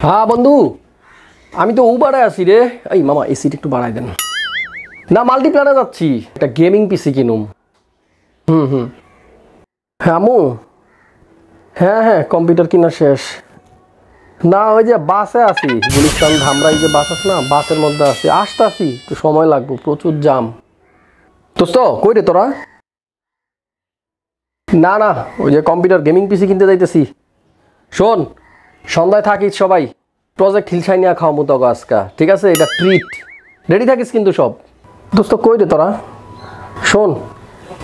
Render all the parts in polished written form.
হ্যাঁ বন্ধু, আমি তো উবারে আছি রে। এই মামা এসিটা একটু বাড়াই দেন না, মাল্টিপ্ল্যানে যাচ্ছি, একটা গেমিং পিসি কিনুম। হ্যাঁ আমু, হ্যাঁ কম্পিউটার কিনা শেষ। না ওই যে বাসে আছি, গুলিস্তান ধামরাই যে বাস আছে না, বাসের মধ্যে আছি, আসতে আসি একটু সময় লাগবে, প্রচুর জাম। দোস্ত কই রে তোরা? না না, ওই যে কম্পিউটার গেমিং পিসি কিনতে যাইতেছি। শোন, সন্ধ্যায় থাকিস সবাই, প্রজেক্ট হিলসাই নিয়ে খাওয়া মতো আজকা, ঠিক আছে? এটা ট্রিট, রেডি থাকিস কিন্তু সব। দোস্ত কই রে তোরা? শোন,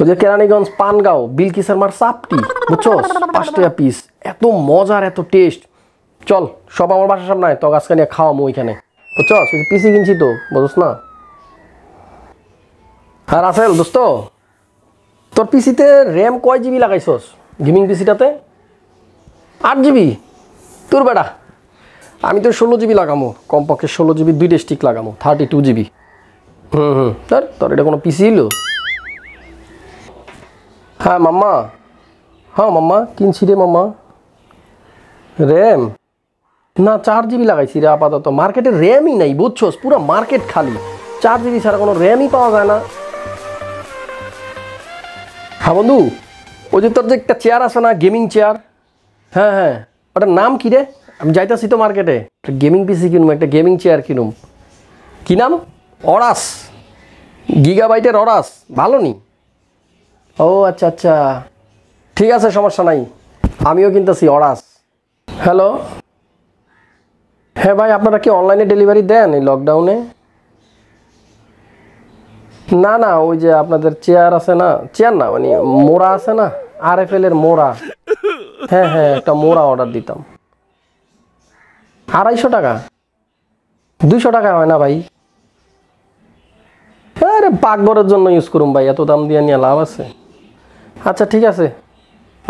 ওই যে কেরানীগঞ্জ পানগাঁও বিলকিসের মার চাপটি, বুঝছস? 5 টাকা পিস, এত মজার, এত টেস্ট। চল সব আমার বাসার সামনে, তো আজকে নিয়ে খাওয়ামো ওইখানে, বুঝছস? ওই পিসি কিনছি তো, বুঝছ না? আর রাসেল দোস্ত, তোর পিসিতে র্যাম কয় জিবি লাগাইছস? গেমিং পিসিটাতে 8 জিবি? তোর বেটা, আমি তো 16 জিবি লাগামো, কমপক্ষে 16 জিবি 2টা স্টিক লাগামো, 32 জিবি। তোর এটা কোনো পিসি হলো? হ্যাঁ মাম্মা, হ্যাঁ মাম্মা কিনছি রে মাম্মা। র্যাম না 4 জিবি লাগাইছি রে আপাতত, মার্কেটে র্যামই নাই, বুঝছস? পুরো মার্কেট খালি, 4 জিবি ছাড়া কোনো র্যামই পাওয়া যায় না। হ্যাঁ বন্ধু, ওই যে তোর যে একটা চেয়ার আছে না, গেমিং চেয়ার, হ্যাঁ ওটার নাম কি রে? আমি যাইতাছি তো মার্কেটে, একটা গেমিং পিসি কিনুম, একটা গেমিং চেয়ার কিনুম। কি নাম? অরাস, গিগাবাইটের অরাস, ভালো নি? ও আচ্ছা আচ্ছা, ঠিক আছে, সমস্যা নাই, আমিও কিনতেছি অরাস। হ্যালো, হ্যাঁ ভাই, আপনারা কি অনলাইনে ডেলিভারি দেন এই লকডাউনে? না না, ওই যে আপনাদের চেয়ার আছে না, চেয়ার না মানে মোড়া আছে না, RFL এর মোড়া, হ্যাঁ একটা মোড়া অর্ডার দিতাম। 250 টাকা? 200 টাকা হয় না ভাই? আরে পাকঘরের জন্য ইউজ করুন ভাই, এত দাম দিয়ে নিয়ে লাভ আছে? আচ্ছা ঠিক আছে,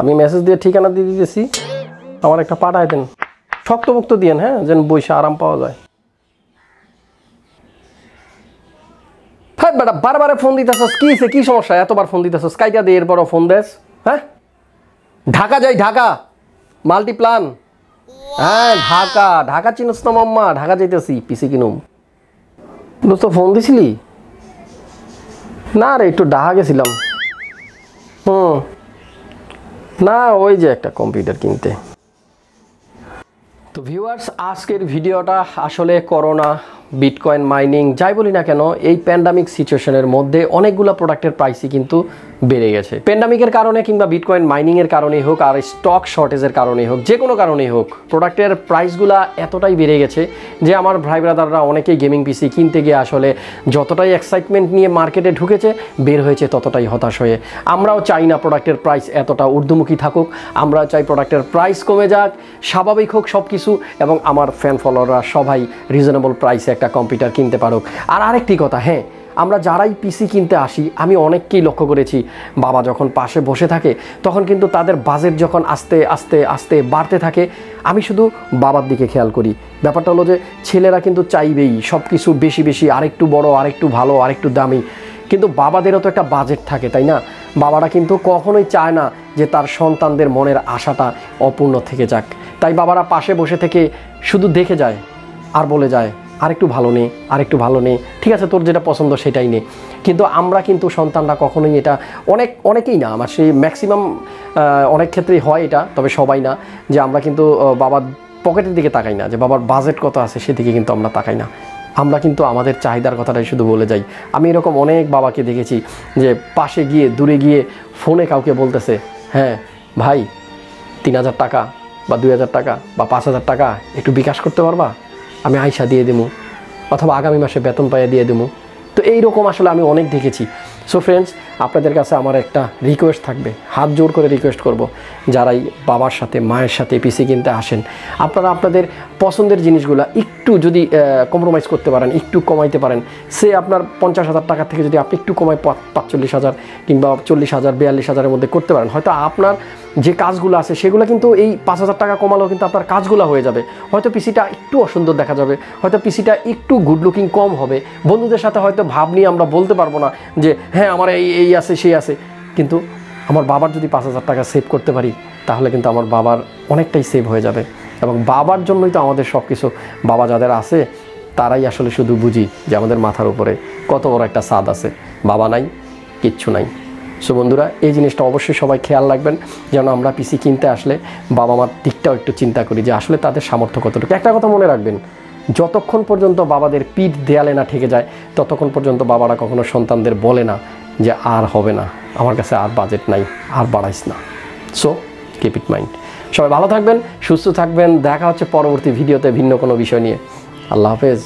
আমি মেসেজ দিয়ে ঠিকানা দিয়ে দিতেছি, আমার একটা পাঠায় দেন, শক্তপোক্ত দিয়েন, হ্যাঁ, যেন বইসা আরাম পাওয়া যায়। হ্যাঁ বেটা, বারবার ফোন দিতেছস, কি হয়েছে, কি সমস্যা? এতবার ফোন দিতেছস, কাইটা দিয়ে এরপরও ফোন দেস? হ্যাঁ, ঢাকা যাই, ঢাকা মাল্টিপ্লান। হ্যাঁ ঢাকা চিনস না মাম্মা? ঢাকা যাইতেছি, পিসি কিনুম। দোস্ত ফোন দিছিলি? না রে, একটু ঢাকা গেছিলাম। না ওই যে একটা কম্পিউটার কিনতে। তো ভিউয়ার্স, আজকের ভিডিওটা আসলে করোনা, বিটকয়েন মাইনিং, যাই বলি না কেন, এই প্যান্ডামিক সিচুয়েশনের মধ্যে অনেকগুলো প্রোডাক্টের প্রাইসই কিন্তু বেড়ে গেছে। প্যান্ডামিকের কারণে কিংবা বিটকয়েন মাইনিংয়ের কারণেই হোক, আর স্টক শর্টেজের কারণেই হোক, যে কোনো কারণেই হোক, প্রোডাক্টের প্রাইসগুলা এতটাই বেড়ে গেছে যে আমার ভাই ব্রাদাররা অনেকেই গেমিং পিসি কিনতে গিয়ে আসলে যতটাই এক্সাইটমেন্ট নিয়ে মার্কেটে ঢুকেছে, বের হয়েছে ততটাই হতাশ হয়ে। আমরাও চাই না প্রোডাক্টের প্রাইস এতটা ঊর্ধ্বমুখী থাকুক, আমরা চাই প্রোডাক্টের প্রাইস কমে যাক, স্বাভাবিক হোক সব কিছু, এবং আমার ফ্যান ফলোয়াররা সবাই রিজনেবল প্রাইসে একটা কম্পিউটার কিনতে পারুক। আর আরেকটি কথা, হ্যাঁ, আমরা যারাই পিসি কিনতে আসি, আমি অনেককেই লক্ষ্য করেছি, বাবা যখন পাশে বসে থাকে তখন কিন্তু তাদের বাজেট যখন আস্তে আস্তে আস্তে বাড়তে থাকে, আমি শুধু বাবার দিকে খেয়াল করি। ব্যাপারটা হলো যে ছেলেরা কিন্তু চাইবেই সব কিছু বেশি বেশি, আরেকটু বড়, আরেকটু ভালো, আরেকটু দামি, কিন্তু বাবাদেরও তো একটা বাজেট থাকে, তাই না? বাবারা কিন্তু কখনোই চায় না যে তার সন্তানদের মনের আশাটা অপূর্ণ থেকে যাক। তাই বাবারা পাশে বসে থেকে শুধু দেখে যায় আর বলে যায়, আরেকটু ভালো নে, আরেকটু ভালো নে, ঠিক আছে তোর যেটা পছন্দ সেটাই নে। কিন্তু আমরা কিন্তু সন্তানরা কখনোই এটা, অনেকেই না, আমার সেই ম্যাক্সিমাম অনেক ক্ষেত্রেই হয় এটা, তবে সবাই না, যে আমরা কিন্তু বাবার পকেটের দিকে তাকাই না, যে বাবার বাজেট কত আছে সেদিকে কিন্তু আমরা তাকাই না। আমরা কিন্তু আমাদের চাহিদার কথাটাই শুধু বলে যাই। আমি এরকম অনেক বাবাকে দেখেছি যে পাশে গিয়ে, দূরে গিয়ে ফোনে কাউকে বলতেছে, হ্যাঁ ভাই 3000 টাকা বা 2000 টাকা বা 5000 টাকা একটু বিকাশ করতে পারবা, আমি আইসা দিয়ে দেবো, অথবা আগামী মাসে বেতন পাইয়ে দিয়ে দেবো। তো এইরকম আসলে আমি অনেক দেখেছি। সো ফ্রেন্ডস, আপনাদের কাছে আমার একটা রিকোয়েস্ট থাকবে, হাত জোর করে রিকোয়েস্ট করব, যারাই বাবার সাথে মায়ের সাথে পিসি কিনতে আসেন, আপনারা আপনাদের পছন্দের জিনিসগুলো একটু যদি কম্প্রোমাইজ করতে পারেন, একটু কমাইতে পারেন, সে আপনার 50,000 টাকা থেকে যদি আপনি একটু কমায় 45,000 কিংবা 40,000 42,000-এর মধ্যে করতে পারেন, হয়তো আপনার যে কাজগুলো আছে সেগুলো কিন্তু এই 5,000 টাকা কমালেও কিন্তু আপনার কাজগুলো হয়ে যাবে। হয়তো পিসিটা একটু অসুন্দর দেখা যাবে, হয়তো পিসিটা একটু গুড লুকিং কম হবে, বন্ধুদের সাথে হয়তো ভাব নিয়ে আমরা বলতে পারবো না যে হ্যাঁ আমার এই আছে সেই আছে, কিন্তু আমার বাবার যদি 5,000 টাকা সেভ করতে পারি, তাহলে কিন্তু আমার বাবার অনেকটাই সেভ হয়ে যাবে। এবং বাবার জন্যই তো আমাদের সব কিছু। বাবা যাদের আছে তারাই আসলে শুধু বুঝি যে আমাদের মাথার উপরে কত বড় একটা ছাদ আছে। বাবা নাই, কিচ্ছু নাই। সো বন্ধুরা, এই জিনিসটা অবশ্যই সবাই খেয়াল রাখবেন, যেন আমরা পিসি কিনতে আসলে বাবা মার দিকটাও একটু চিন্তা করি যে আসলে তাদের সামর্থ্য কতটুকু। একটা কথা মনে রাখবেন, যতক্ষণ পর্যন্ত বাবাদের পিঠ দেয়ালে না ঠেকে যায় ততক্ষণ পর্যন্ত বাবারা কখনো সন্তানদের বলে না যে আর হবে না, আমার কাছে আর বাজেট নাই, আর বাড়াইস না। So keep it mind. সবাই ভালো থাকবেন, সুস্থ থাকবেন। দেখা হচ্ছে পরবর্তী ভিডিওতে ভিন্ন কোনো বিষয় নিয়ে। আল্লাহ হাফেজ।